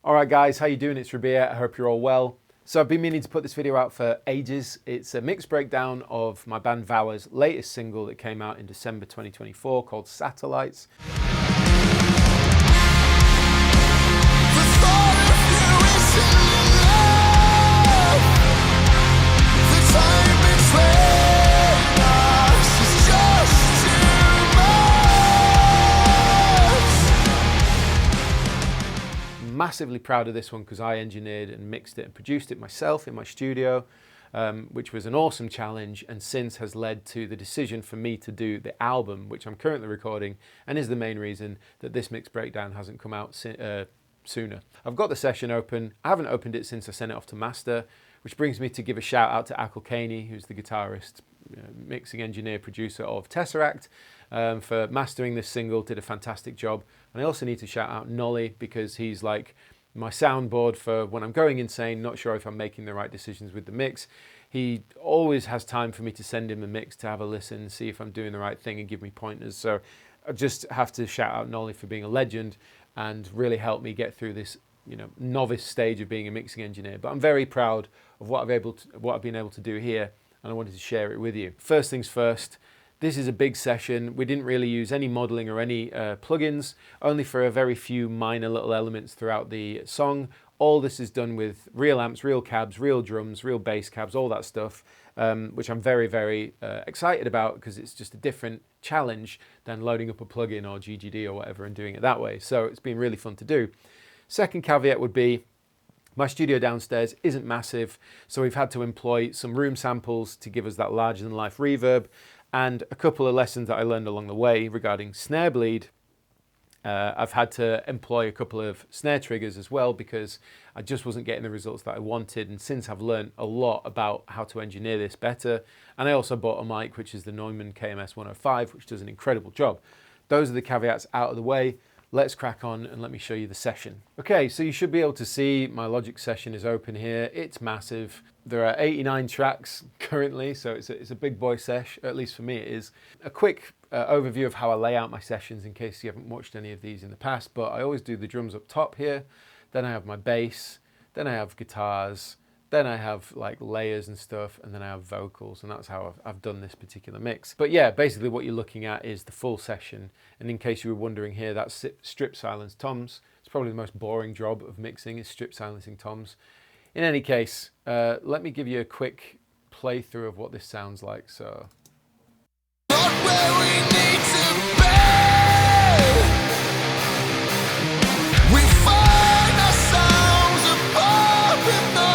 All right, guys, how you doing? It's Rabea. I hope you're all well. So I've been meaning to put this video out for ages. It's a mixed breakdown of my band VOWER's latest single that came out in December 2024 called Satellites. Massively proud of this one because I engineered and mixed it and produced it myself in my studio, which was an awesome challenge, and since has led to the decision for me to do the album, which I'm currently recording, and is the main reason that this mixed breakdown hasn't come out sooner. I've got the session open. I haven't opened it since I sent it off to master, which brings me to give a shout out to Akil Kaney, who's the guitarist, mixing engineer, producer of Tesseract, for mastering this single. Did a fantastic job. And I also need to shout out Nolly because he's like my soundboard for when I'm going insane, not sure if I'm making the right decisions with the mix. He always has time for me to send him the mix to have a listen, see if I'm doing the right thing and give me pointers. So I just have to shout out Nolly for being a legend and really helped me get through this, novice stage of being a mixing engineer. But I'm very proud of what I've been able to do here, and I wanted to share it with you. First things first, this is a big session. We didn't really use any modeling or any plugins, only for a very few minor little elements throughout the song. All this is done with real amps, real cabs, real drums, real bass cabs, all that stuff, which I'm very, very excited about because it's just a different challenge than loading up a plugin or GGD or whatever and doing it that way. So it's been really fun to do. Second caveat would be, my studio downstairs isn't massive, so we've had to employ some room samples to give us that larger than life reverb, and a couple of lessons that I learned along the way regarding snare bleed. I've had to employ a couple of snare triggers as well because I just wasn't getting the results that I wanted, and since I've learned a lot about how to engineer this better, and I also bought a mic, which is the Neumann KMS 105, which does an incredible job. Those are the caveats out of the way. Let's crack on and let me show you the session. Okay, so you should be able to see my Logic session is open here. It's massive. There are 89 tracks currently, so it's a big boy sesh, at least for me it is. A quick overview of how I lay out my sessions in case you haven't watched any of these in the past, but I always do the drums up top here, then I have my bass, then I have guitars, then I have like layers and stuff, and then I have vocals, and that's how I've done this particular mix. But yeah, basically what you're looking at is the full session. And in case you were wondering here, that's strip silence toms. It's probably the most boring job of mixing is strip silencing toms. In any case, let me give you a quick playthrough of what this sounds like. So. Not where we need to be. We find ourselves above in the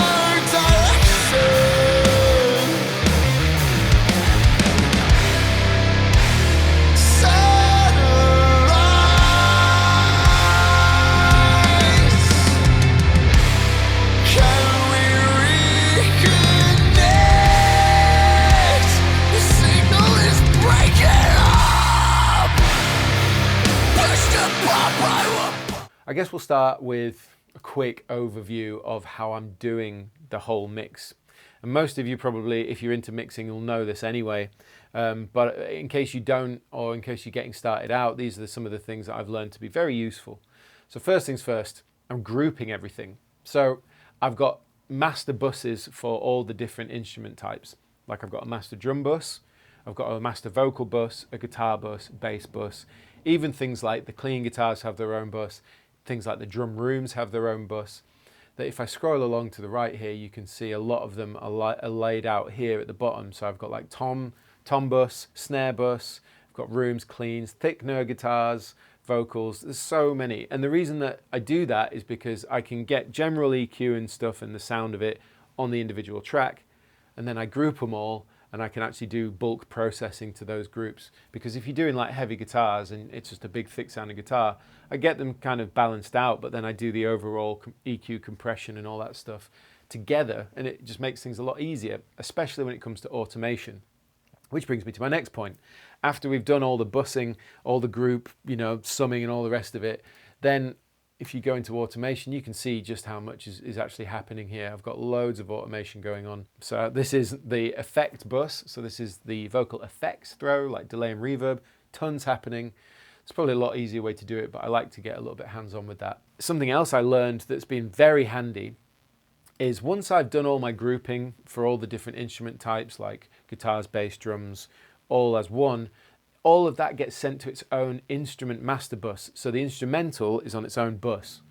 I guess we'll start with a quick overview of how I'm doing the whole mix. And most of you probably, if you're into mixing, will know this anyway. But in case you don't, or in case you're getting started out, these are some of the things that I've learned to be very useful. So first things first, I'm grouping everything. So I've got master buses for all the different instrument types. Like I've got a master drum bus, I've got a master vocal bus, a guitar bus, bass bus. Even things like the clean guitars have their own bus. Things like the drum rooms have their own bus. That if I scroll along to the right here, you can see a lot of them are laid out here at the bottom. So I've got like tom bus, snare bus, I've got rooms, cleans, thick Nerd guitars, vocals. There's so many. And the reason that I do that is because I can get general EQ and stuff and the sound of it on the individual track. And then I group them all, and I can actually do bulk processing to those groups. Because if you're doing like heavy guitars and it's just a big thick sounding guitar, I get them kind of balanced out, but then I do the overall EQ compression and all that stuff together, and it just makes things a lot easier, especially when it comes to automation. Which brings me to my next point. After we've done all the bussing, all the group, summing and all the rest of it, then if you go into automation, you can see just how much is actually happening here. I've got loads of automation going on. So this is the effect bus. So this is the vocal effects throw, like delay and reverb, tons happening. It's probably a lot easier way to do it, but I like to get a little bit hands-on with that. Something else I learned that's been very handy is once I've done all my grouping for all the different instrument types like guitars, bass, drums, all as one, all of that gets sent to its own instrument master bus. So the instrumental is on its own bus.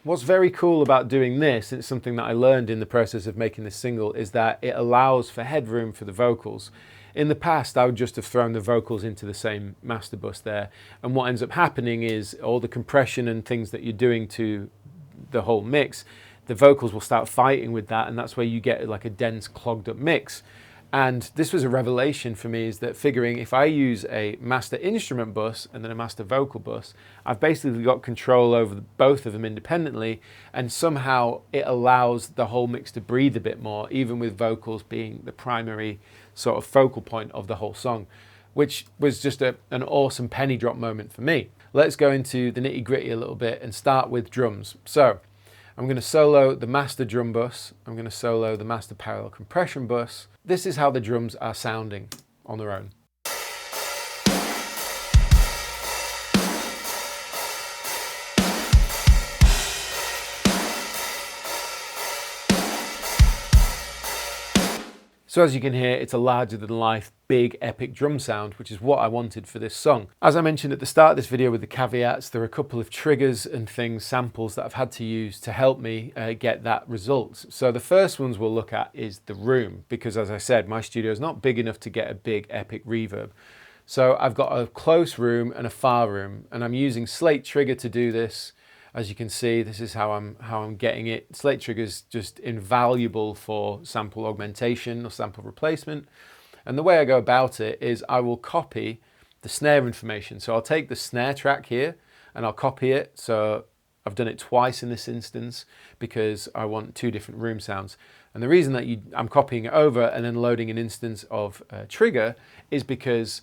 What's very cool about doing this, and it's something that I learned in the process of making this single, is that it allows for headroom for the vocals. In the past, I would just have thrown the vocals into the same master bus there, and what ends up happening is all the compression and things that you're doing to the whole mix, the vocals will start fighting with that, and that's where you get like a dense, clogged up mix. And this was a revelation for me, is that figuring if I use a master instrument bus and then a master vocal bus, I've basically got control over both of them independently, and somehow it allows the whole mix to breathe a bit more, even with vocals being the primary sort of focal point of the whole song, which was just an awesome penny drop moment for me. Let's go into the nitty gritty a little bit and start with drums. So I'm going to solo the master drum bus, I'm going to solo the master parallel compression bus. This is how the drums are sounding on their own. So as you can hear, it's a larger than life, big, epic drum sound, which is what I wanted for this song. As I mentioned at the start of this video with the caveats, there are a couple of triggers and things, samples that I've had to use to help me get that result. So the first ones we'll look at is the room, because as I said, my studio is not big enough to get a big, epic reverb. So I've got a close room and a far room, and I'm using slate trigger to do this. As you can see, this is how I'm getting it. Slate trigger is just invaluable for sample augmentation or sample replacement. And the way I go about it is I will copy the snare information. So I'll take the snare track here and I'll copy it. So I've done it twice in this instance because I want two different room sounds. And the reason that I'm copying it over and then loading an instance of trigger is because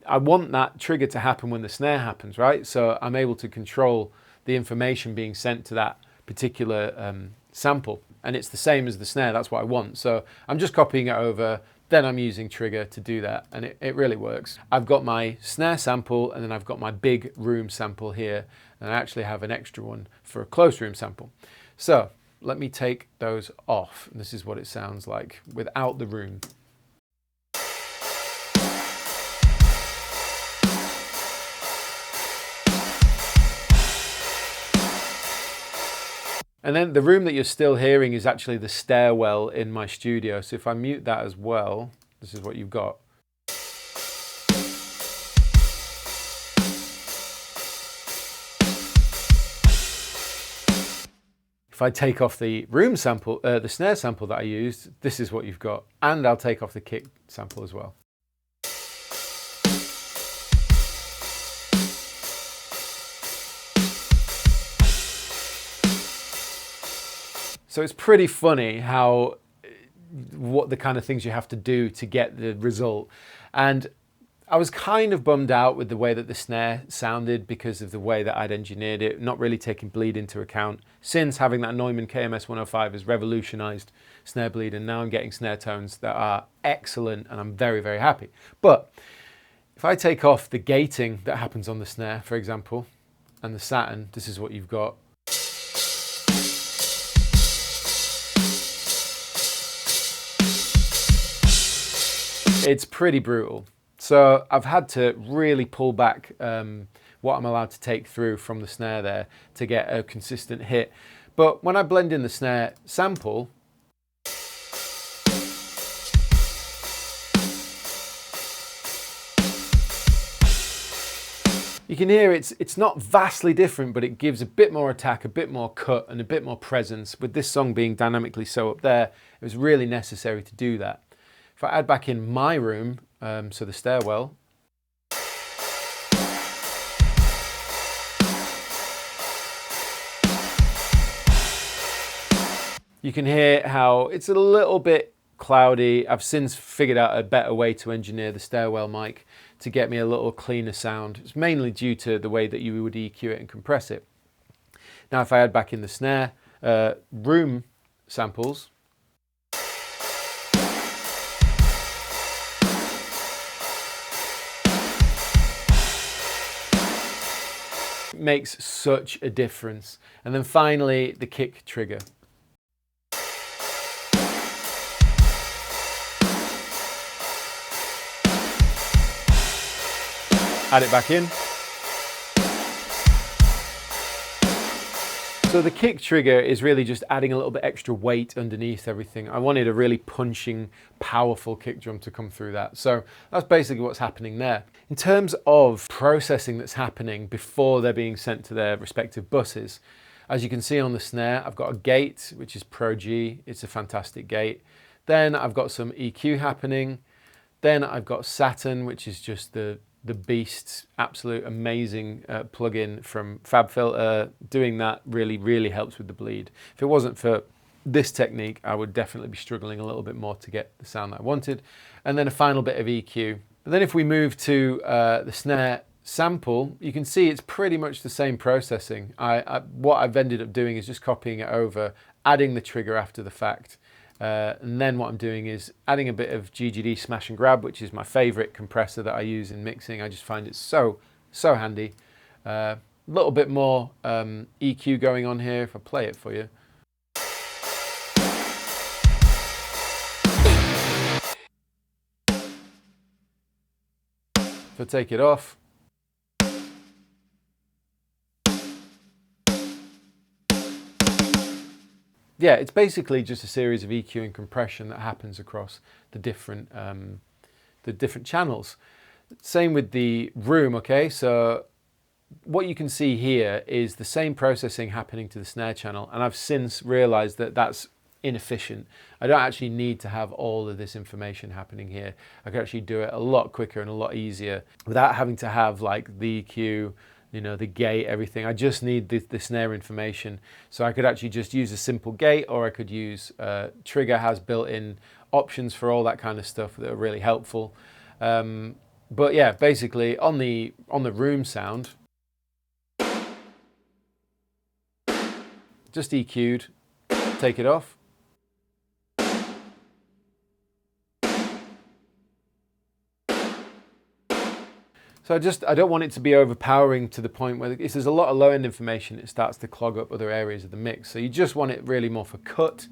I want that trigger to happen when the snare happens, right? So I'm able to control the information being sent to that particular sample, and it's the same as the snare. That's what I want. So I'm just copying it over, then I'm using trigger to do that, and it really works. I've got my snare sample, and then I've got my big room sample here, and I actually have an extra one for a close room sample. So let me take those off. This is what it sounds like without the room. And then the room that you're still hearing is actually the stairwell in my studio. So if I mute that as well, this is what you've got. If I take off the room sample, the snare sample that I used, this is what you've got. And I'll take off the kick sample as well. So it's pretty funny how, what the kind of things you have to do to get the result. And I was kind of bummed out with the way that the snare sounded because of the way that I'd engineered it, not really taking bleed into account, since having that Neumann KMS 105 has revolutionized snare bleed, and now I'm getting snare tones that are excellent, and I'm very, very happy. But if I take off the gating that happens on the snare, for example, and the Saturn, this is what you've got. It's pretty brutal. So I've had to really pull back what I'm allowed to take through from the snare there to get a consistent hit. But when I blend in the snare sample, you can hear it's not vastly different, but it gives a bit more attack, a bit more cut, and a bit more presence. With this song being dynamically so up there, it was really necessary to do that. If I add back in my room, so the stairwell, you can hear how it's a little bit cloudy. I've since figured out a better way to engineer the stairwell mic to get me a little cleaner sound. It's mainly due to the way that you would EQ it and compress it. Now if I add back in the snare, room samples, it makes such a difference. And then finally, the kick trigger. Add it back in. So the kick trigger is really just adding a little bit extra weight underneath everything. I wanted a really punching, powerful kick drum to come through that. So that's basically what's happening there. In terms of processing that's happening before they're being sent to their respective buses, as you can see on the snare, I've got a gate, which is Pro G. It's a fantastic gate. Then I've got some EQ happening. Then I've got Saturn, which is just the beast's absolute amazing plugin from FabFilter. Doing that really helps with the bleed. If it wasn't for this technique, I would definitely be struggling a little bit more to get the sound that I wanted. And then a final bit of EQ. But then if we move to the snare sample, you can see it's pretty much the same processing. What I've ended up doing is just copying it over, adding the trigger after the fact. And then what I'm doing is adding a bit of GGD smash and grab, which is my favorite compressor that I use in mixing. I just find it so handy. A little bit more EQ going on here if I play it for you. If I take it off, yeah, it's basically just a series of EQ and compression that happens across the different channels. Same with the room, okay? So what you can see here is the same processing happening to the snare channel, and I've since realized that that's inefficient. I don't actually need to have all of this information happening here. I can actually do it a lot quicker and a lot easier without having to have like the EQ, you know, the gate, everything. I just need the snare information. So I could actually just use a simple gate, or I could use Trigger has built-in options for all that kind of stuff that are really helpful. But yeah, basically on the room sound, just EQ'd, take it off. So I don't want it to be overpowering to the point where if there's a lot of low-end information, it starts to clog up other areas of the mix. So you just want it really more for cut,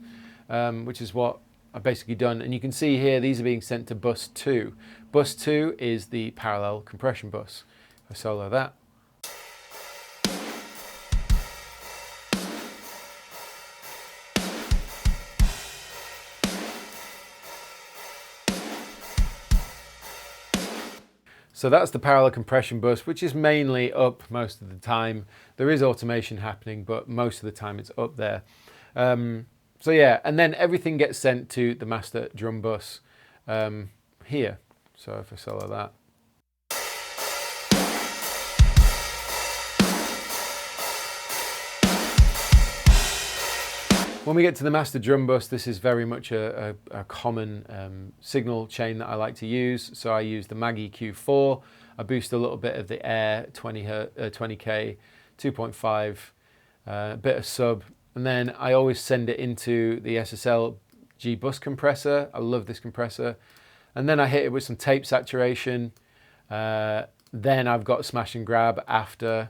which is what I've basically done. And you can see here, these are being sent to bus 2. Bus 2 is the parallel compression bus. If I solo that. So that's the parallel compression bus, which is mainly up most of the time. There is automation happening, but most of the time it's up there. So yeah, and then everything gets sent to the master drum bus here. So if I solo that. When we get to the master drum bus, this is very much a common signal chain that I like to use. So I use the Mag EQ4. I boost a little bit of the Air 20K, 2.5, a bit of sub, and then I always send it into the SSL G bus compressor. I love this compressor. And then I hit it with some tape saturation. Then I've got smash and grab after.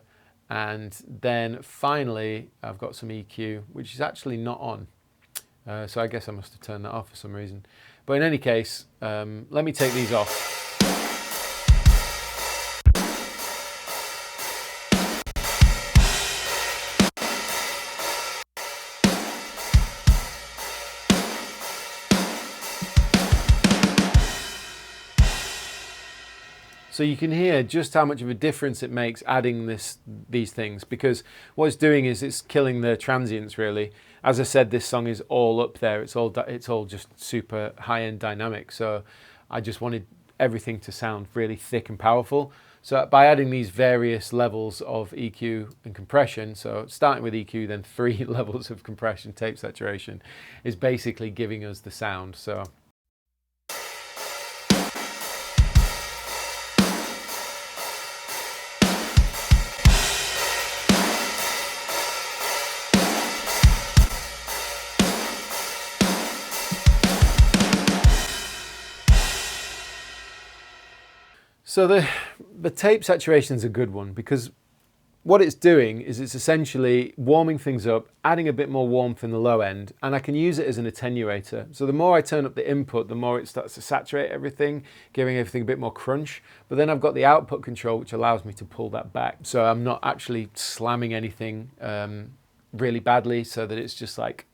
And then finally, I've got some EQ, which is actually not on. So I guess I must have turned that off for some reason. But in any case, let me take these off. So you can hear just how much of a difference it makes adding these things, because what it's doing is it's killing the transients really. As I said, this song is all up there. It's all just super high-end dynamic. So I just wanted everything to sound really thick and powerful. So by adding these various levels of EQ and compression, so starting with EQ, then 3 levels of compression, tape saturation, is basically giving us the sound. So. So the tape saturation is a good one, because what it's doing is it's essentially warming things up, adding a bit more warmth in the low end, and I can use it as an attenuator. So the more I turn up the input, the more it starts to saturate everything, giving everything a bit more crunch. But then I've got the output control, which allows me to pull that back. So I'm not actually slamming anything really badly, so that it's just like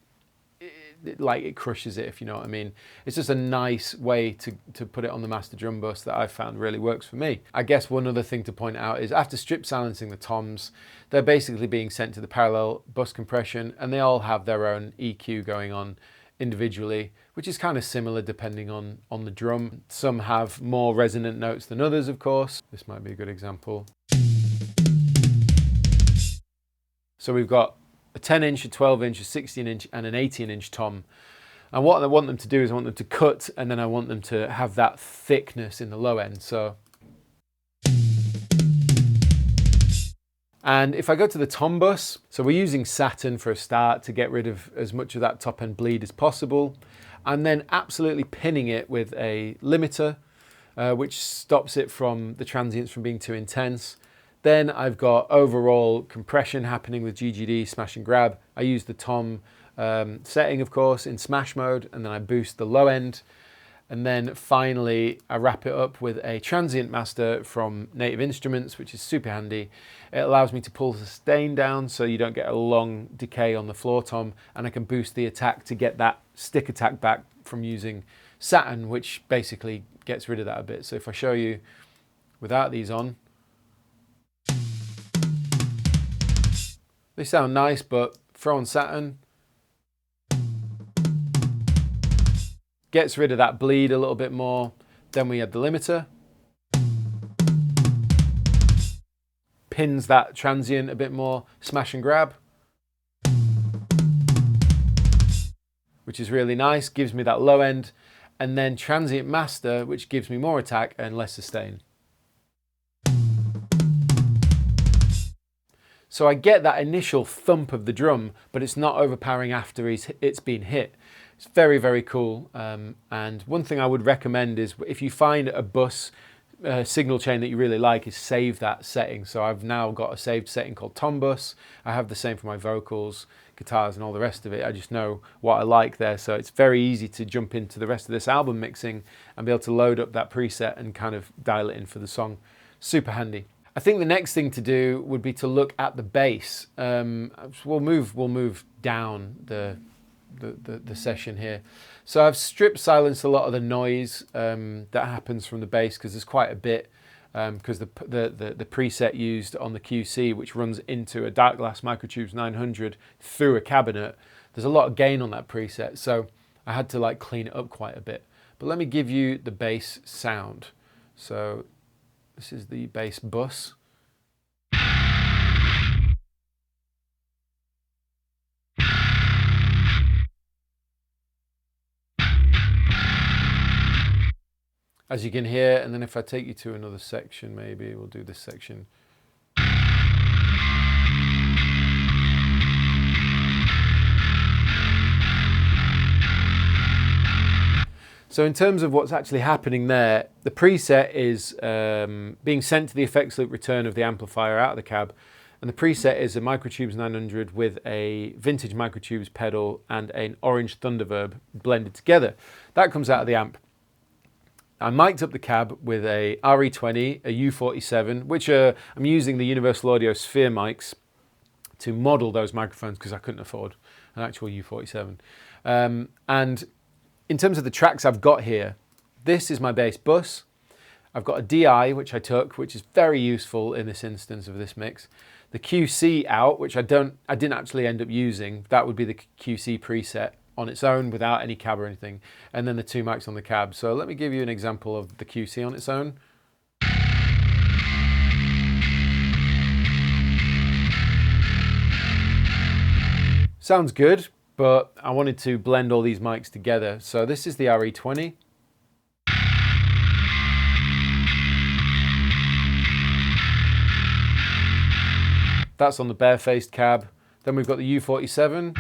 it crushes it, if you know what I mean. It's just a nice way to put it on the master drum bus that I've found really works for me. I guess one other thing to point out is after strip silencing the toms, they're basically being sent to the parallel bus compression, and they all have their own EQ going on individually, which is kind of similar depending on the drum. Some have more resonant notes than others, of course. This might be a good example. So we've got a 10-inch, a 12-inch, a 16-inch, and an 18-inch tom. And what I want them to do is I want them to cut, and then I want them to have that thickness in the low end. So, and if I go to the tom bus, so we're using Saturn for a start to get rid of as much of that top end bleed as possible, and then absolutely pinning it with a limiter, which stops it from the transients from being too intense. Then I've got overall compression happening with GGD, smash and grab. I use the tom setting, of course, in smash mode, and then I boost the low end. And then finally, I wrap it up with a transient master from Native Instruments, which is super handy. It allows me to pull the sustain down so you don't get a long decay on the floor tom, and I can boost the attack to get that stick attack back from using Saturn, which basically gets rid of that a bit. So if I show you without these on, they sound nice, but throw on Saturn, gets rid of that bleed a little bit more. Then we add the limiter, pins that transient a bit more, smash and grab, which is really nice, gives me that low end, and then transient master, which gives me more attack and less sustain. So I get that initial thump of the drum, but it's not overpowering after it's been hit. It's very, very cool. And one thing I would recommend is if you find a bus signal chain that you really like, is save that setting. So I've now got a saved setting called Tom Bus. I have the same for my vocals, guitars, and all the rest of it. I just know what I like there. So it's very easy to jump into the rest of this album mixing and be able to load up that preset and kind of dial it in for the song. Super handy. I think the next thing to do would be to look at the bass. We'll move down the session here. So I've strip silenced a lot of the noise that happens from the bass, because there's quite a bit, because the preset used on the QC, which runs into a Dark Glass Microtubes 900 through a cabinet, there's a lot of gain on that preset, so I had to like clean it up quite a bit. But let me give you the bass sound. So this is the bass bus. As you can hear, and then if I take you to another section, maybe we'll do this section. So in terms of what's actually happening there, the preset is being sent to the effects loop return of the amplifier out of the cab, and the preset is a Microtubes 900 with a vintage Microtubes pedal and an orange Thunderverb blended together. That comes out of the amp. I mic'd up the cab with a RE20, a U47, which I'm using the Universal Audio Sphere mics to model those microphones because I couldn't afford an actual U47. And in terms of the tracks I've got here, this is my bass bus. I've got a DI, which I took, which is very useful in this instance of this mix. The QC out, which I didn't actually end up using. That would be the QC preset on its own without any cab or anything. And then the two mics on the cab. So let me give you an example of the QC on its own. Sounds good, but I wanted to blend all these mics together. So this is the RE20. That's on the barefaced cab. Then we've got the U47.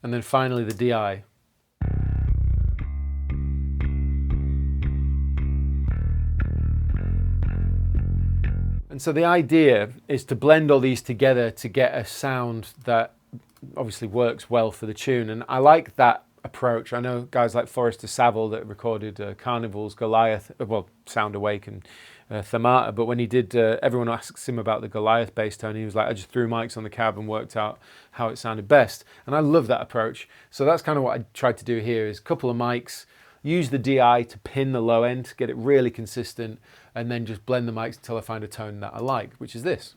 And then finally the DI. And so the idea is to blend all these together to get a sound that obviously works well for the tune. And I like that approach. I know guys like Forrester Saville that recorded Carnival's Goliath, well, Sound Awake and Thermata, but when he did, everyone asks him about the Goliath bass tone, he was like, I just threw mics on the cab and worked out how it sounded best. And I love that approach. So that's kind of what I tried to do here, is a couple of mics, use the DI to pin the low end, get it really consistent, and then just blend the mics until I find a tone that I like, which is this.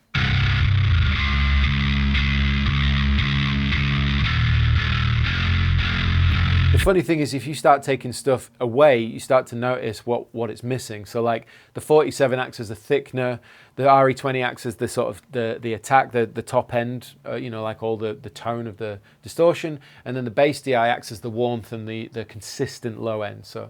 The funny thing is, if you start taking stuff away, you start to notice what it's missing. So like the 47 acts as a thickener, the RE20 acts as the sort of the attack, the top end, you know, like all the tone of the distortion, and then the bass DI acts as the warmth and the consistent low end. So.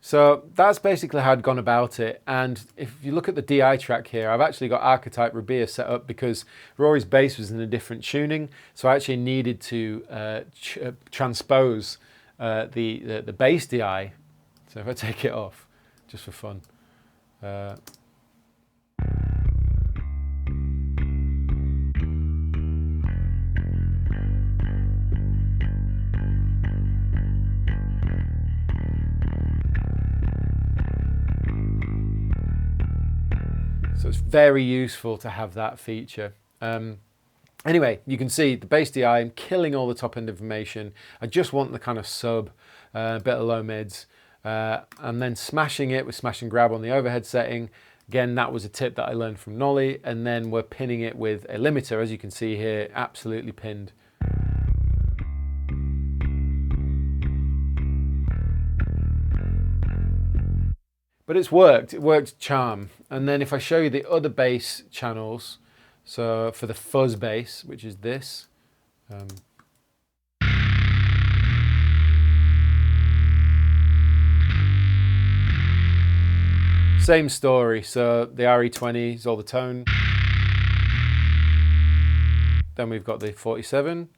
So that's basically how I'd gone about it. And if you look at the DI track here, I've actually got archetype Rabea set up because Rory's bass was in a different tuning. So I actually needed to transpose the bass DI. So if I take it off, just for fun. So it's very useful to have that feature. Anyway, you can see the bass DI, I'm killing all the top end information. I just want the kind of sub, a bit of low mids, and then smashing it with smash and grab on the overhead setting. Again, that was a tip that I learned from Nolly, and then we're pinning it with a limiter, as you can see here, absolutely pinned. But it's worked, it worked charm. And then if I show you the other bass channels, so for the fuzz bass, which is this, same story. So the RE20 is all the tone. Then we've got the 47,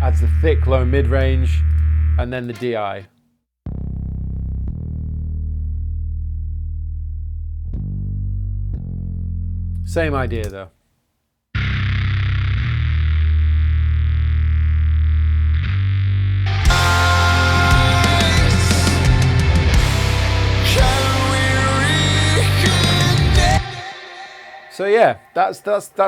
adds the thick low mid range, and then the DI. Same idea though. So yeah, that's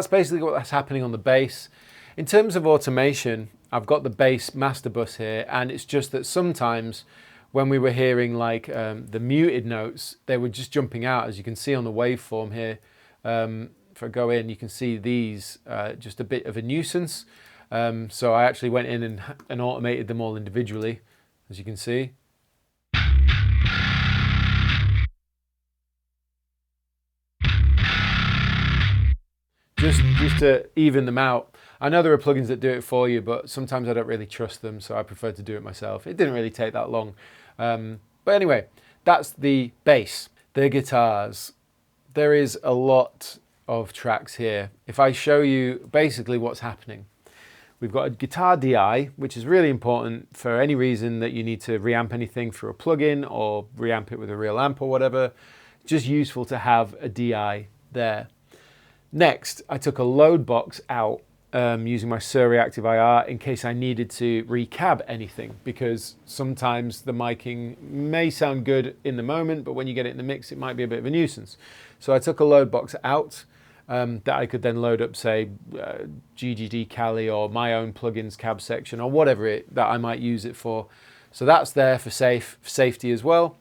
basically what's happening on the bass. In terms of automation, I've got the bass master bus here, and it's just that sometimes when we were hearing like the muted notes, they were just jumping out, as you can see on the waveform here. If I go in, you can see these just a bit of a nuisance. So I actually went in and automated them all individually, as you can see. Just to even them out. I know there are plugins that do it for you, but sometimes I don't really trust them, so I prefer to do it myself. It didn't really take that long. But anyway, that's the bass. The guitars. There is a lot of tracks here. If I show you basically what's happening, we've got a guitar DI, which is really important for any reason that you need to reamp anything through a plugin or reamp it with a real amp or whatever. Just useful to have a DI there. Next, I took a load box out using my Sur Reactive IR in case I needed to recab anything, because sometimes the miking may sound good in the moment, but when you get it in the mix, it might be a bit of a nuisance. So I took a load box out that I could then load up, say, GGD Cali or my own plugins cab section or whatever that I might use it for. So that's there for safety as well.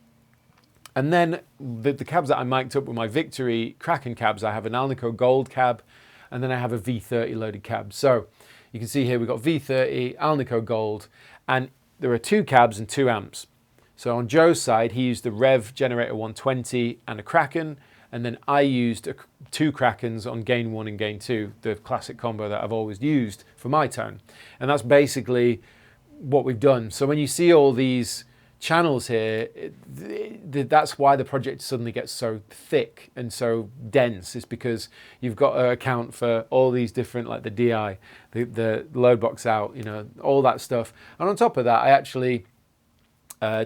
And then the cabs that I mic'd up with my Victory Kraken cabs, I have an Alnico Gold cab, and then I have a V30 loaded cab. So you can see here we've got V30, Alnico Gold, and there are 2 cabs and 2 amps. So on Joe's side, he used the Rev Generator 120 and a Kraken, and then I used 2 Krakens on Gain 1 and Gain 2, the classic combo that I've always used for my tone. And that's basically what we've done. So when you see all these channels here, that's why the project suddenly gets so thick and so dense. It's because you've got to account for all these different, like the DI, the load box out, you know, all that stuff. And on top of that, I actually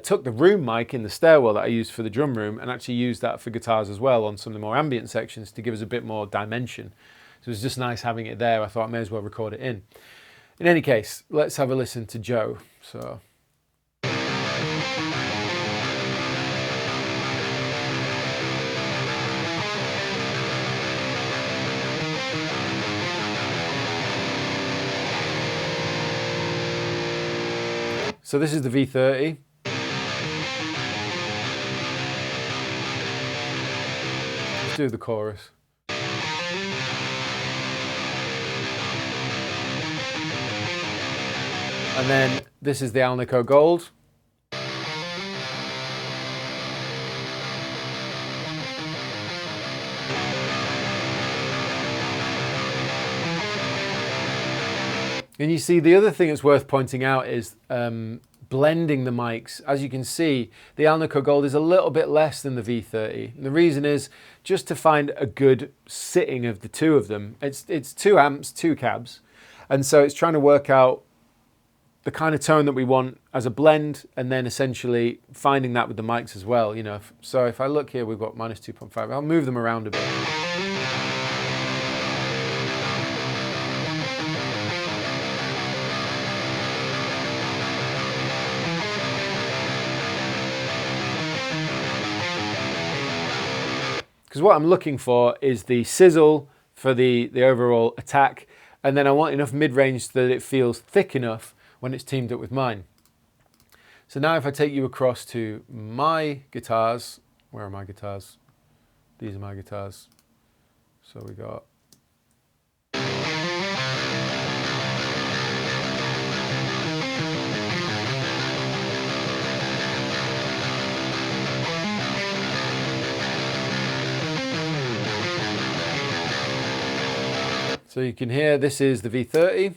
took the room mic in the stairwell that I used for the drum room and actually used that for guitars as well on some of the more ambient sections to give us a bit more dimension. So it was just nice having it there. I thought I may as well record it in. In any case, let's have a listen to Joe. So. So this is the V30. Let's do the chorus. And then this is the Alnico Gold. And you see, the other thing that's worth pointing out is blending the mics. As you can see, the Alnico Gold is a little bit less than the V30. And the reason is just to find a good sitting of the two of them. It's 2 amps, 2 cabs. And so it's trying to work out the kind of tone that we want as a blend, and then essentially finding that with the mics as well. You know, so if I look here, we've got -2.5. I'll move them around a bit. Because what I'm looking for is the sizzle for the overall attack, and then I want enough mid-range that it feels thick enough when it's teamed up with mine. So now if I take you across to my guitars, where are my guitars? These are my guitars. So we got... So you can hear this is the V30.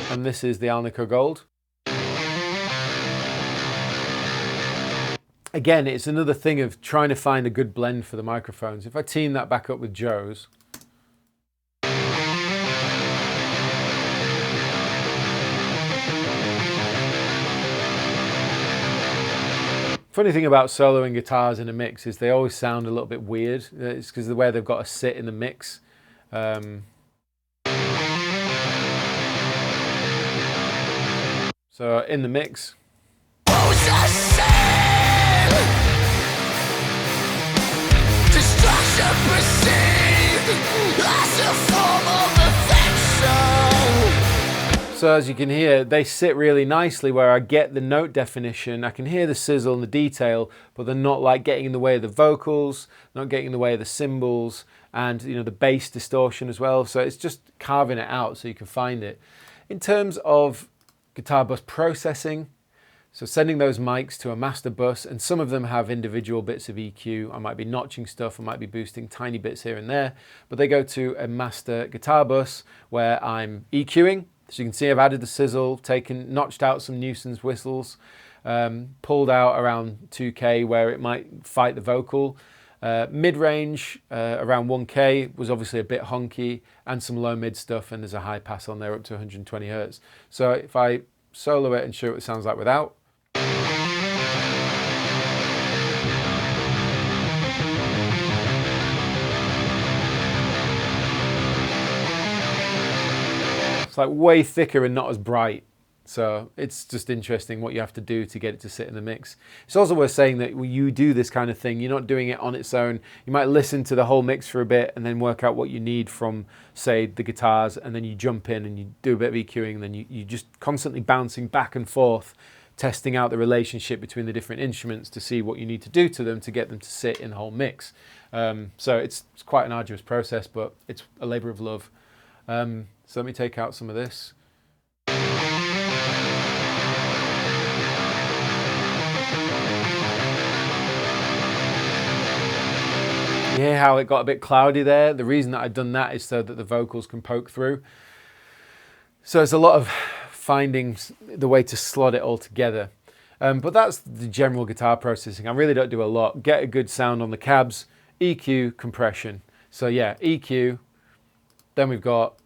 And this is the Alnico Gold. Again, it's another thing of trying to find a good blend for the microphones. If I team that back up with Joe's. Funny thing about soloing guitars in a mix is they always sound a little bit weird. It's because of the way they've got to sit in the mix. So in the mix. Destruction perceived as a form of affection. So as you can hear, they sit really nicely where I get the note definition. I can hear the sizzle and the detail, but they're not like getting in the way of the vocals, not getting in the way of the cymbals, and you know, the bass distortion as well. So it's just carving it out so you can find it. In terms of guitar bus processing, so sending those mics to a master bus, and some of them have individual bits of EQ. I might be notching stuff, I might be boosting tiny bits here and there, but they go to a master guitar bus where I'm EQing. So you can see I've added the sizzle, notched out some nuisance whistles, pulled out around 2K where it might fight the vocal. Mid-range around 1K was obviously a bit honky, and some low mid stuff, and there's a high pass on there up to 120 Hertz. So if I solo it and show what it sounds like without. It's like way thicker and not as bright. So it's just interesting what you have to do to get it to sit in the mix. It's also worth saying that when you do this kind of thing, you're not doing it on its own. You might listen to the whole mix for a bit and then work out what you need from, say, the guitars, and then you jump in and you do a bit of EQing, and then you just constantly bouncing back and forth, testing out the relationship between the different instruments to see what you need to do to them to get them to sit in the whole mix. So it's quite an arduous process, but it's a labor of love. So let me take out some of this. You hear how it got a bit cloudy there? The reason that I've done that is so that the vocals can poke through. So it's a lot of finding the way to slot it all together. But that's the general guitar processing. I really don't do a lot. Get a good sound on the cabs, EQ, compression. So yeah, EQ. Then we've got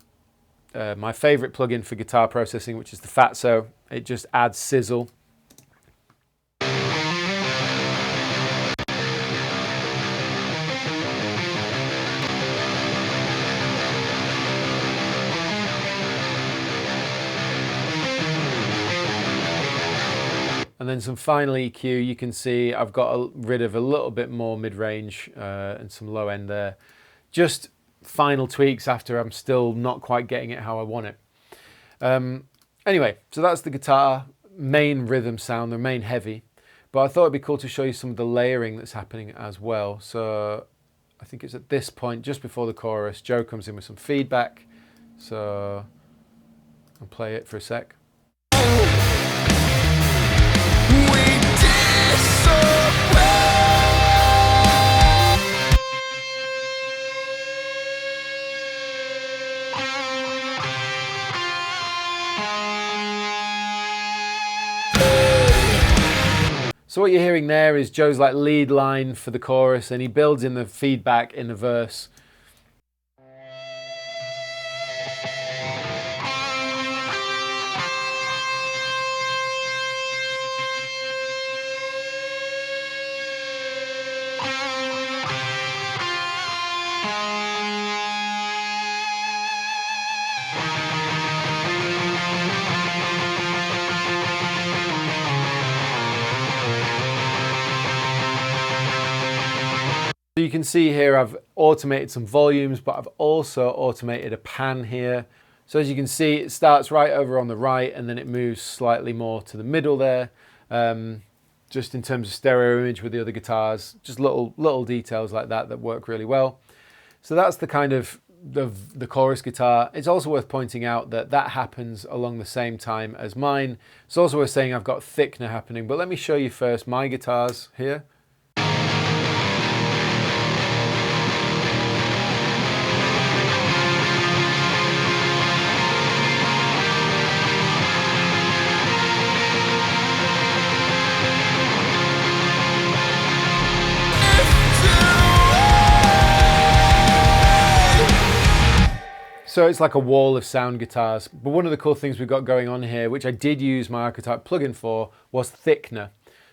my favorite plugin for guitar processing, which is the Fatso. It just adds sizzle. And then some final EQ, you can see I've got rid of a little bit more mid-range and some low end there. Just final tweaks after I'm still not quite getting it how I want it. Anyway, so that's the guitar main rhythm sound, the main heavy. But I thought it'd be cool to show you some of the layering that's happening as well. So I think it's at this point, just before the chorus, Joe comes in with some feedback. So I'll play it for a sec. So what you're hearing there is Joe's like lead line for the chorus, and he builds in the feedback in the verse. So you can see here I've automated some volumes, but I've also automated a pan here. So as you can see, it starts right over on the right and then it moves slightly more to the middle there. Just in terms of stereo image with the other guitars, just little details like that work really well. So that's the kind of the chorus guitar. It's also worth pointing out that that happens along the same time as mine. It's also worth saying I've got thickener happening, but let me show you first my guitars here. So it's like a wall of sound guitars. But one of the cool things we've got going on here, which I did use my Archetype plugin for, was thickener.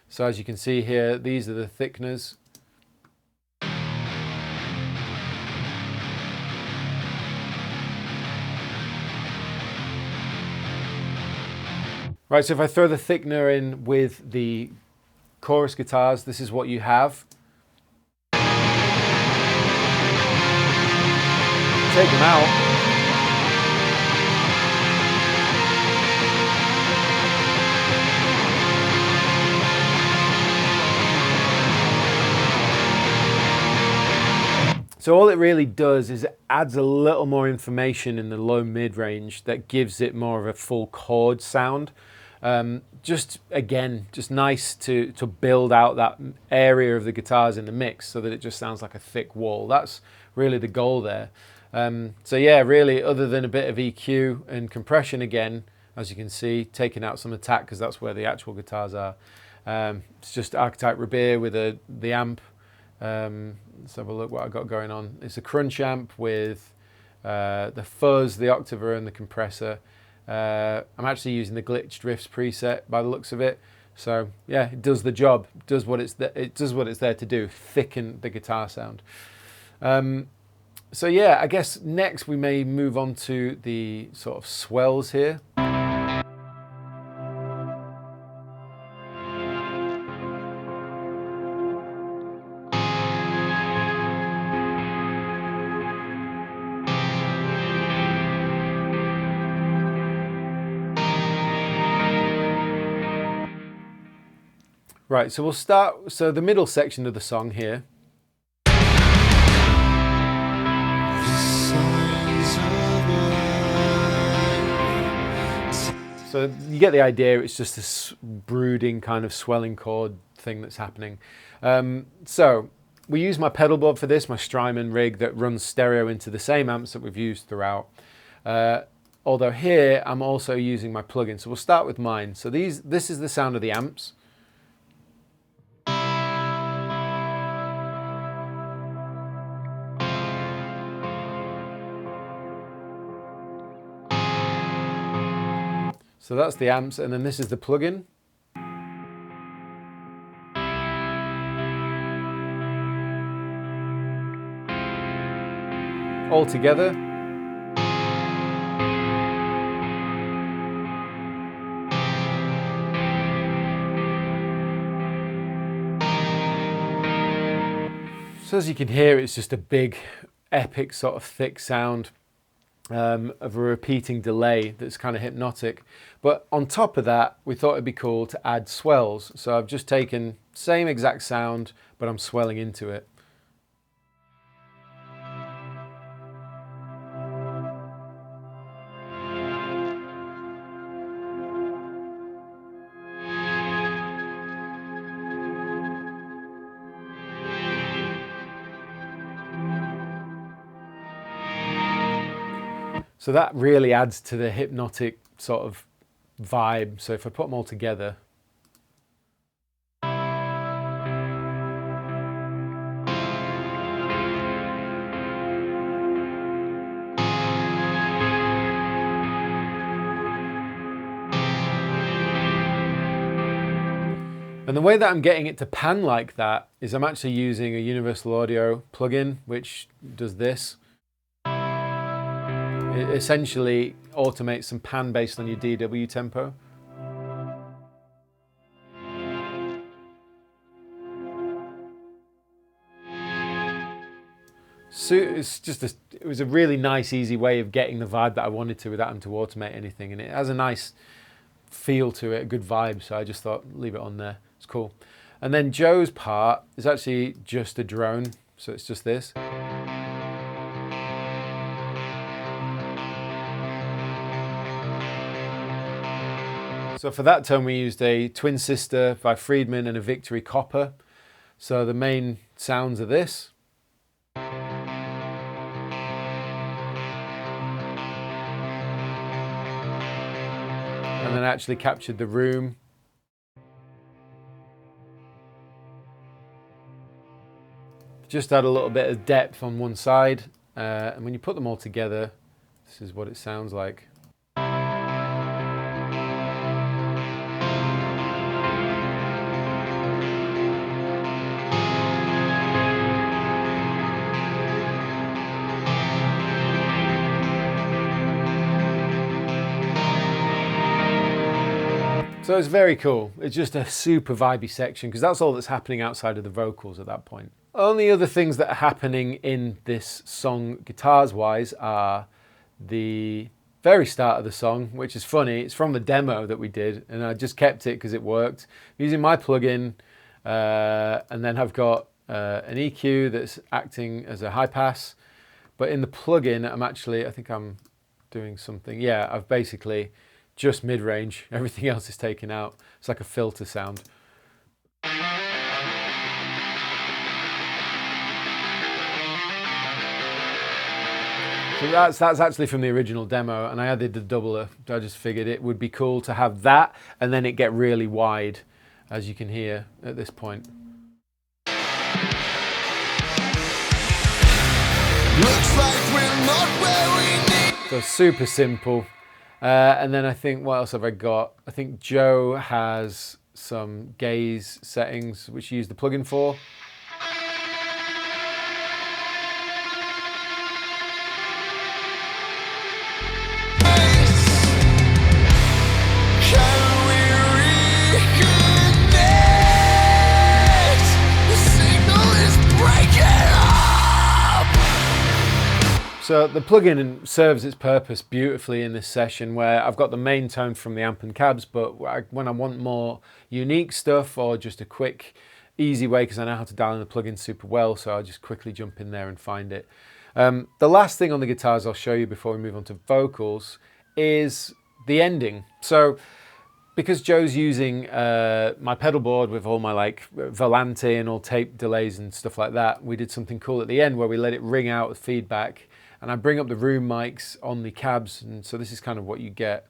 So as you can see here, these are the thickeners. Right, so if I throw the thickener in with the chorus guitars, this is what you have. Take them out. So all it really does is it adds a little more information in the low mid range that gives it more of a full chord sound. Just nice to build out that area of the guitars in the mix so that it just sounds like a thick wall. That's really the goal there. So yeah, really, other than a bit of EQ and compression again, as you can see, taking out some attack because that's where the actual guitars are. It's just Archetype Rabea with the amp. Let's have a look what I've got going on. It's a crunch amp with the fuzz, the octaver and the compressor. I'm actually using the glitch drifts preset by the looks of it. So yeah, it does the job. It does what it's there to do, thicken the guitar sound. So yeah, I guess next we may move on to the sort of swells here. Right, so we'll start, so the middle section of the song here. So you get the idea, it's just this brooding kind of swelling chord thing that's happening. So we use my pedal board for this, my Strymon rig that runs stereo into the same amps that we've used throughout. Although here I'm also using my plugin. So we'll start with mine. So this is the sound of the amps. So that's the amps, and then this is the plugin. All together. So as you can hear, it's just a big, epic sort of thick sound. Of a repeating delay that's kind of hypnotic. But on top of that, we thought it'd be cool to add swells. So I've just taken same exact sound, but I'm swelling into it. So that really adds to the hypnotic sort of vibe. So if I put them all together. And the way that I'm getting it to pan like that is I'm actually using a Universal Audio plugin, which does this. It essentially automates some pan based on your DW tempo. So it was a really nice, easy way of getting the vibe that I wanted to without having to automate anything. And it has a nice feel to it, a good vibe. So I just thought, leave it on there. It's cool. And then Joe's part is actually just a drone. So it's just this. So for that tone, we used a Twin Sister by Friedman and a Victory Copper. So the main sounds are this. And then I actually captured the room. Just add a little bit of depth on one side. And when you put them all together, this is what it sounds like. So it's very cool. It's just a super vibey section because that's all that's happening outside of the vocals at that point. Only other things that are happening in this song guitars-wise are the very start of the song, which is funny. It's from the demo that we did, and I just kept it because it worked. I'm using my plugin, and then I've got an EQ that's acting as a high pass. But in the plugin, I think I'm doing something. Yeah, I've basically just mid-range. Everything else is taken out. It's like a filter sound. So that's actually from the original demo, and I added the doubler. I just figured it would be cool to have that, and then it get really wide, as you can hear at this point. Looks like we're not where we need. So super simple. And then I think, what else have I got? I think Joe has some gaze settings, which you use the plugin for. So the plugin serves its purpose beautifully in this session where I've got the main tone from the amp and cabs, but when I want more unique stuff or just a quick, easy way, because I know how to dial in the plugin super well, so I'll just quickly jump in there and find it. The last thing on the guitars I'll show you before we move on to vocals is the ending. So because Joe's using my pedal board with all my like Volante and all tape delays and stuff like that, we did something cool at the end where we let it ring out with feedback. and I bring up the room mics on the cabs, and so this is kind of what you get.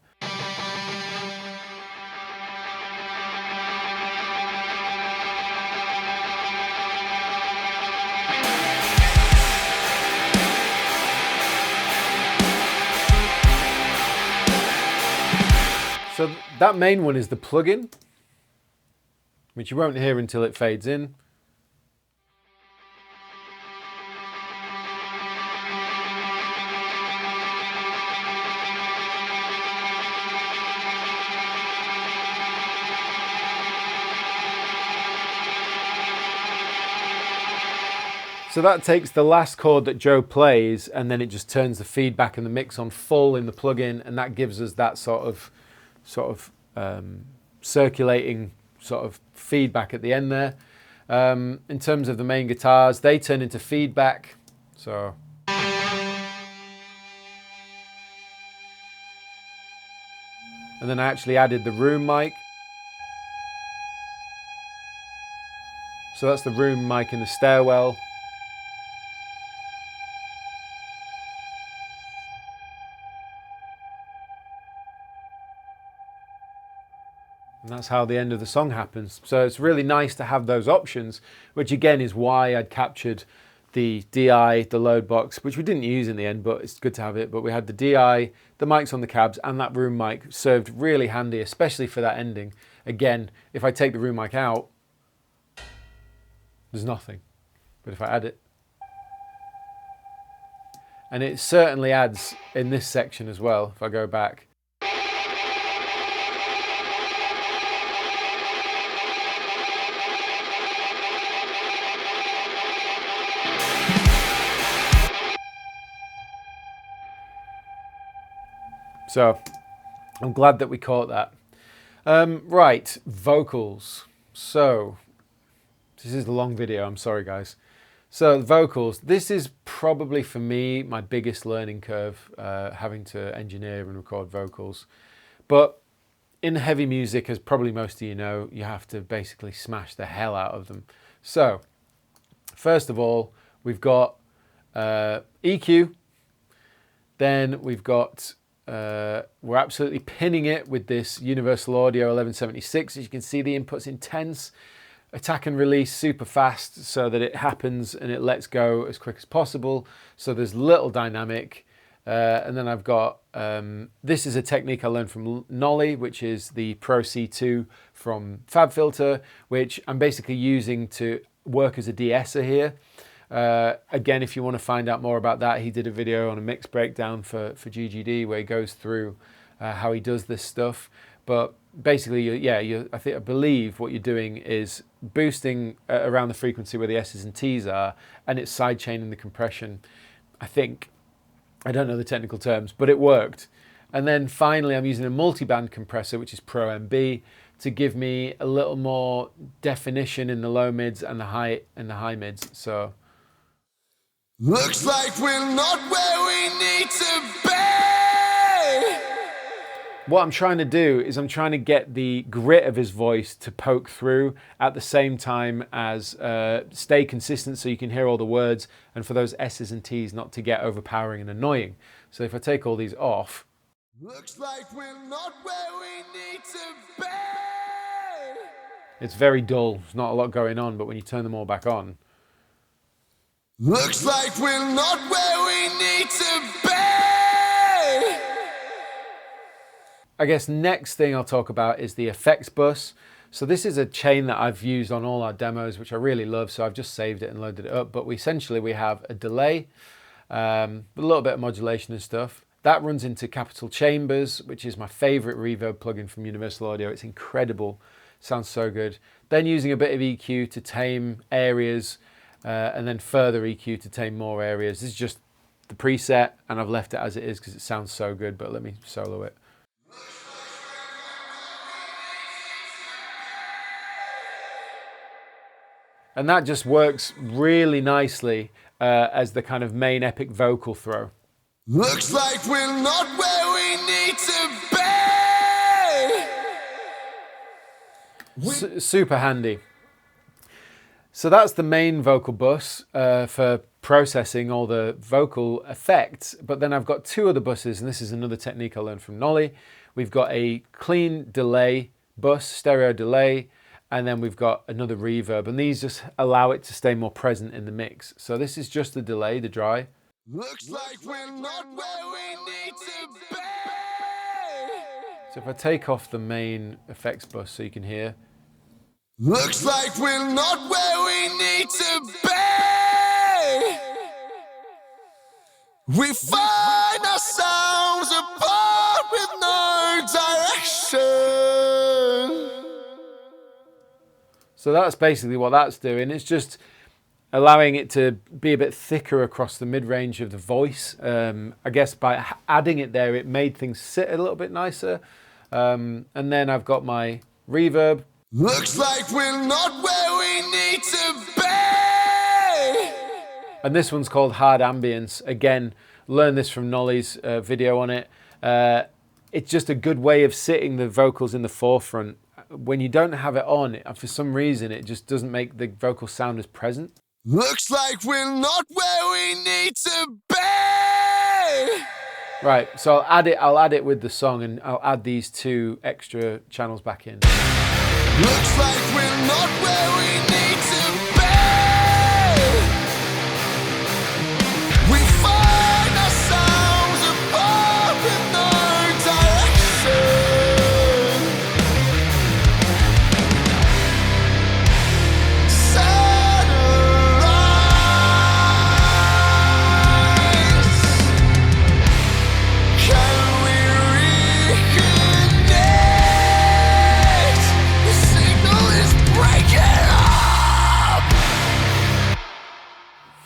So that main one is the plugin, which you won't hear until it fades in. So that takes the last chord that Joe plays, and then it just turns the feedback and the mix on full in the plugin, and that gives us that sort of circulating sort of feedback at the end there. In terms of the main guitars, they turn into feedback. So and then I actually added the room mic. So that's the room mic in the stairwell. And that's how the end of the song happens. So it's really nice to have those options, which again is why I'd captured the DI, the load box, which we didn't use in the end, but it's good to have it. But we had the DI, the mics on the cabs, and that room mic served really handy, especially for that ending. Again, if I take the room mic out, there's nothing. But if I add it, and it certainly adds in this section as well, if I go back. So I'm glad that we caught that. Right, vocals. So this is a long video, I'm sorry guys. So vocals, this is probably for me my biggest learning curve, having to engineer and record vocals. But in heavy music, as probably most of you know, you have to basically smash the hell out of them. So first of all, we've got EQ, then we've got we're absolutely pinning it with this Universal Audio 1176. As you can see, the input's intense. Attack and release super fast so that it happens and it lets go as quick as possible. So there's little dynamic. And then I've got, this is a technique I learned from Nolly, which is the Pro C2 from FabFilter, which I'm basically using to work as a de-esser here. Again, if you want to find out more about that, he did a video on a mix breakdown for GGD where he goes through how he does this stuff. But basically, I believe what you're doing is boosting around the frequency where the S's and T's are, and it's sidechaining the compression. I don't know the technical terms, but it worked. And then finally, I'm using a multi-band compressor, which is Pro MB, to give me a little more definition in the low mids and the high mids. So. Looks like we're not where we need to be. What I'm trying to do is I'm trying to get the grit of his voice to poke through at the same time as stay consistent so you can hear all the words, and for those S's and T's not to get overpowering and annoying. So if I take all these off. Looks like we're not where we need to be. It's very dull. There's not a lot going on, but when you turn them all back on. Looks like we're not where we need to be. I guess next thing I'll talk about is the effects bus. So this is a chain that I've used on all our demos, which I really love. So I've just saved it and loaded it up. But essentially we have a delay, a little bit of modulation and stuff. That runs into Capital Chambers, which is my favorite reverb plugin from Universal Audio. It's incredible. Sounds so good. Then using a bit of EQ to tame areas, and then further EQ to tame more areas. This is just the preset, and I've left it as it is because it sounds so good, but let me solo it. And that just works really nicely as the kind of main epic vocal throw. Looks like we're not where we need to be. Super handy. So that's the main vocal bus for processing all the vocal effects. But then I've got two other buses, and this is another technique I learned from Nolly. We've got a clean delay bus, stereo delay, and then we've got another reverb, and these just allow it to stay more present in the mix. So this is just the delay, the dry. Looks like we're not where we need to be. So if I take off the main effects bus so you can hear. Looks like we're not where we need to be. We find ourselves apart with no direction. So that's basically what that's doing. It's just allowing it to be a bit thicker across the mid-range of the voice. I guess by adding it there, it made things sit a little bit nicer. And then I've got my reverb. Looks like we're not where we need to be. And this one's called Hard Ambience. Again, learn this from Nolly's video on it. It's just a good way of sitting the vocals in the forefront. When you don't have it on, for some reason, it just doesn't make the vocal sound as present. Looks like we're not where we need to be. Right, so I'll add it with the song, and I'll add these two extra channels back in. Looks like we're not where we need to be. We find ourselves apart with no direction.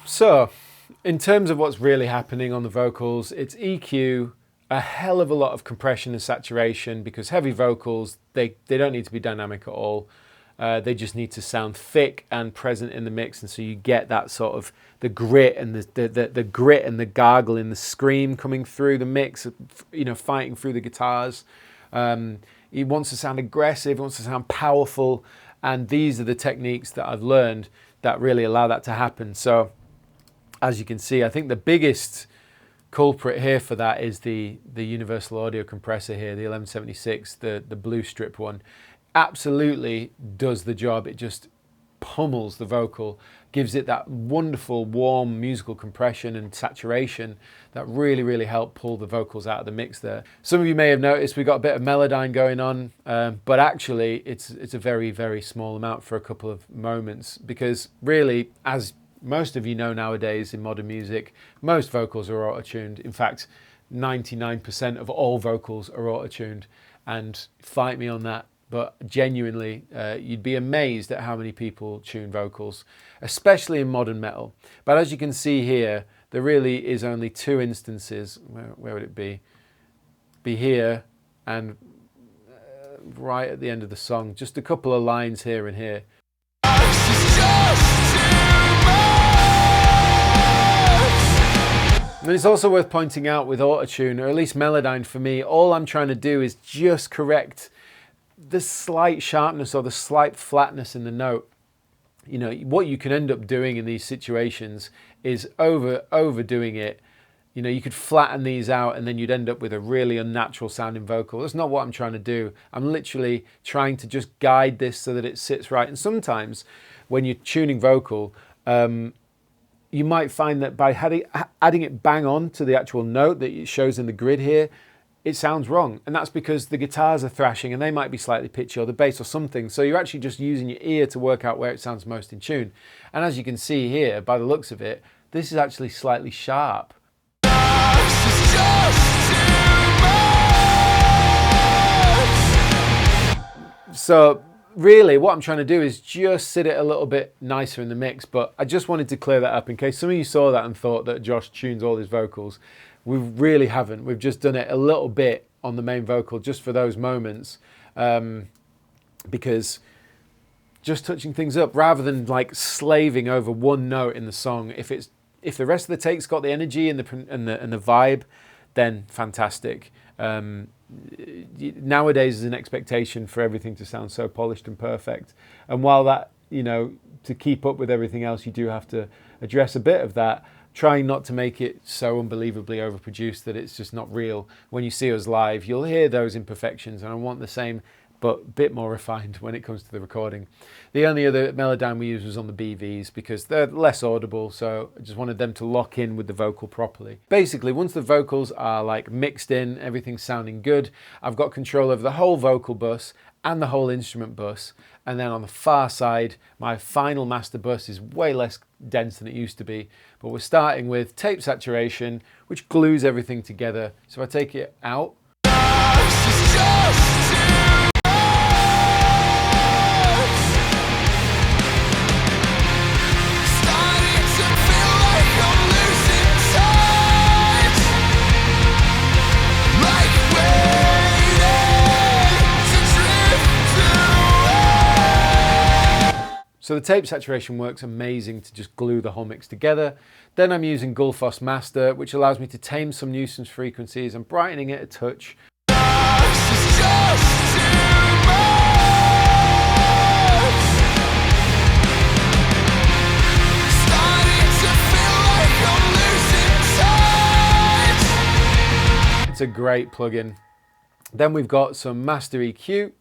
So, in terms of what's really happening on the vocals, it's EQ, a hell of a lot of compression and saturation, because heavy vocals, they don't need to be dynamic at all. They just need to sound thick and present in the mix, and so you get that sort of the grit and the grit and the gargle in the scream coming through the mix, you know, fighting through the guitars. He wants to sound aggressive, he wants to sound powerful, and these are the techniques that I've learned that really allow that to happen. So, as you can see, I think the biggest culprit here for that is the universal audio compressor here, the 1176, the blue strip one. Absolutely does the job. It just pummels the vocal, gives it that wonderful warm musical compression and saturation that really, really help pull the vocals out of the mix there. Some of you may have noticed we've got a bit of melodyne going on, but actually it's a very, very small amount for a couple of moments, because really, as most of you know nowadays in modern music, most vocals are auto-tuned. In fact, 99% of all vocals are auto-tuned, and fight me on that. But genuinely, you'd be amazed at how many people tune vocals, especially in modern metal. But as you can see here, there really is only two instances. Where would it be? Be here and right at the end of the song. Just a couple of lines here and here. And it's also worth pointing out with autotune, or at least melodyne for me, all I'm trying to do is just correct the slight sharpness or the slight flatness in the note. You know, what you can end up doing in these situations is overdoing it. You know, you could flatten these out and then you'd end up with a really unnatural sounding vocal. That's not what I'm trying to do. I'm literally trying to just guide this so that it sits right. And sometimes when you're tuning vocal, you might find that by adding it bang on to the actual note that it shows in the grid here, it sounds wrong. And that's because the guitars are thrashing and they might be slightly pitchy, or the bass or something. So you're actually just using your ear to work out where it sounds most in tune. And as you can see here, by the looks of it, this is actually slightly sharp. So really what I'm trying to do is just sit it a little bit nicer in the mix, but I just wanted to clear that up in case some of you saw that and thought that Josh tunes all his vocals. We really haven't. We've just done it a little bit on the main vocal just for those moments, because just touching things up rather than like slaving over one note in the song. If the rest of the take's got the energy and the vibe, then fantastic. Nowadays there's an expectation for everything to sound so polished and perfect, and while that you know, to keep up with everything else, you do have to address a bit of that, trying not to make it so unbelievably overproduced that it's just not real. When you see us live, you'll hear those imperfections, and I want the same, but a bit more refined when it comes to the recording. The only other Melodyne we used was on the BVs because they're less audible, so I just wanted them to lock in with the vocal properly. Basically, once the vocals are like mixed in, everything's sounding good, I've got control over the whole vocal bus and the whole instrument bus. And then on the far side, my final master bus is way less dense than it used to be. But we're starting with tape saturation, which glues everything together. So if I take it out, so the tape saturation works amazing to just glue the whole mix together. Then I'm using Gullfoss Master, which allows me to tame some nuisance frequencies and brightening it a touch. It's a great plugin. Then we've got some Master EQ,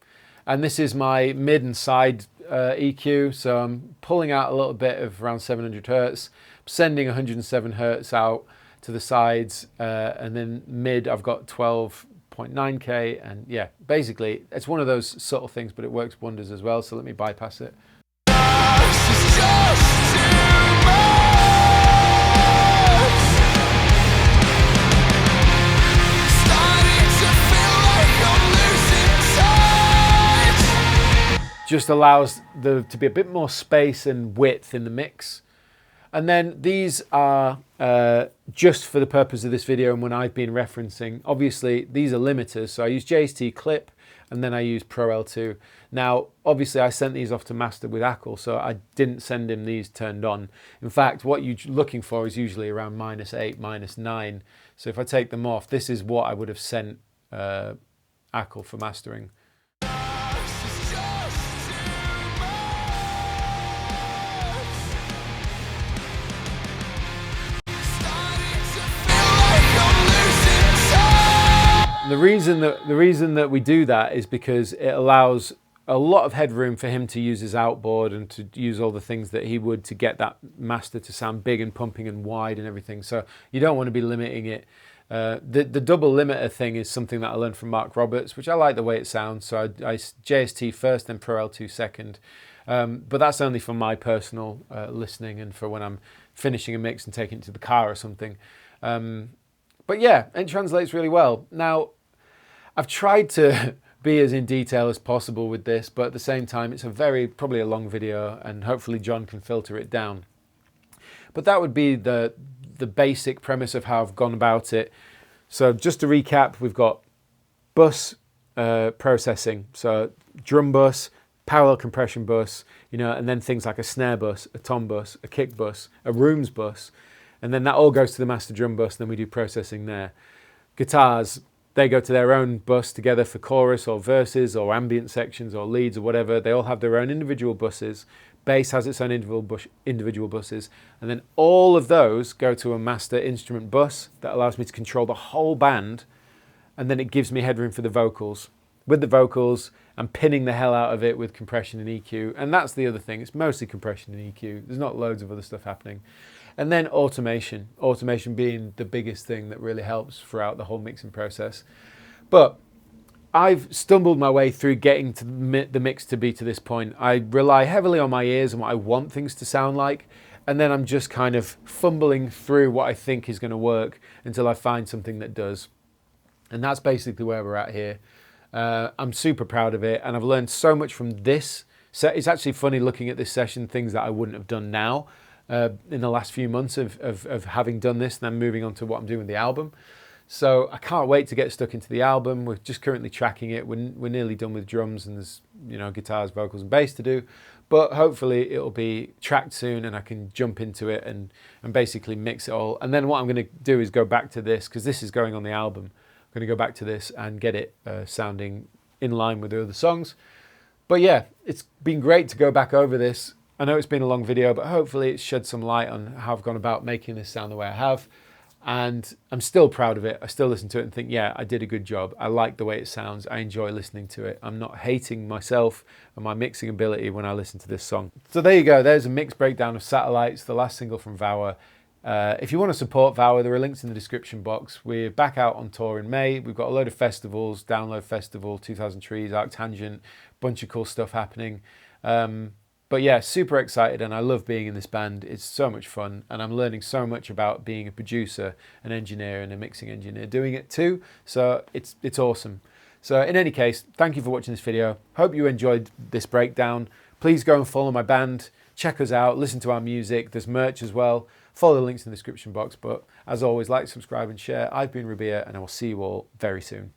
and this is my mid and side EQ, so I'm pulling out a little bit of around 700 Hertz, sending 107 Hertz out to the sides, and then mid I've got 12.9K, and yeah, basically it's one of those subtle things, but it works wonders as well, so let me bypass it. Just allows there to be a bit more space and width in the mix. And then these are just for the purpose of this video and when I've been referencing. Obviously, these are limiters, so I use JST Clip and then I use Pro L2. Now, obviously, I sent these off to Master with Ackle, so I didn't send him these turned on. In fact, what you're looking for is usually around -8, -9. So if I take them off, this is what I would have sent Ackle for mastering. The reason that we do that is because it allows a lot of headroom for him to use his outboard and to use all the things that he would to get that master to sound big and pumping and wide and everything. So you don't want to be limiting it. The double limiter thing is something that I learned from Mark Roberts, which I like the way it sounds. So I JST first, then Pro L2 second. But that's only for my personal listening and for when I'm finishing a mix and taking it to the car or something. But yeah, it translates really well. Now, I've tried to be as in detail as possible with this, but at the same time, it's probably a long video, and hopefully John can filter it down. But that would be the basic premise of how I've gone about it. So just to recap, we've got bus processing, so drum bus, parallel compression bus, you know, and then things like a snare bus, a tom bus, a kick bus, a rooms bus, and then that all goes to the master drum bus, and then we do processing there. Guitars, they go to their own bus together for chorus or verses or ambient sections or leads or whatever. They all have their own individual buses. Bass has its own individual buses. And then all of those go to a master instrument bus that allows me to control the whole band. And then it gives me headroom for the vocals. With the vocals, I'm pinning the hell out of it with compression and EQ. And that's the other thing. It's mostly compression and EQ. There's not loads of other stuff happening. And then automation. Automation being the biggest thing that really helps throughout the whole mixing process. But I've stumbled my way through getting to the mix to be to this point. I rely heavily on my ears and what I want things to sound like. And then I'm just kind of fumbling through what I think is going to work until I find something that does. And that's basically where we're at here. I'm super proud of it. And I've learned so much from this. So it's actually funny looking at this session, things that I wouldn't have done now. In the last few months of having done this and then moving on to what I'm doing with the album. So I can't wait to get stuck into the album. We're just currently tracking it. We're nearly done with drums and there's, you know, guitars, vocals and bass to do. But hopefully it'll be tracked soon and I can jump into it and basically mix it all. And then what I'm going to do is go back to this, because this is going on the album. I'm going to go back to this and get it sounding in line with the other songs. But yeah, it's been great to go back over this. I know it's been a long video, but hopefully it's shed some light on how I've gone about making this sound the way I have. And I'm still proud of it. I still listen to it and think, yeah, I did a good job. I like the way it sounds. I enjoy listening to it. I'm not hating myself and my mixing ability when I listen to this song. So there you go. There's a mix breakdown of Satellites, the last single from VOWER. If you want to support VOWER, there are links in the description box. We're back out on tour in May. We've got a load of festivals, Download Festival, 2000 Trees, Arctangent, bunch of cool stuff happening. But yeah, super excited, and I love being in this band. It's so much fun, and I'm learning so much about being a producer, an engineer, and a mixing engineer doing it too. So it's awesome. So in any case, thank you for watching this video. Hope you enjoyed this breakdown. Please go and follow my band. Check us out. Listen to our music. There's merch as well. Follow the links in the description box. But as always, like, subscribe, and share. I've been Rabea, and I will see you all very soon.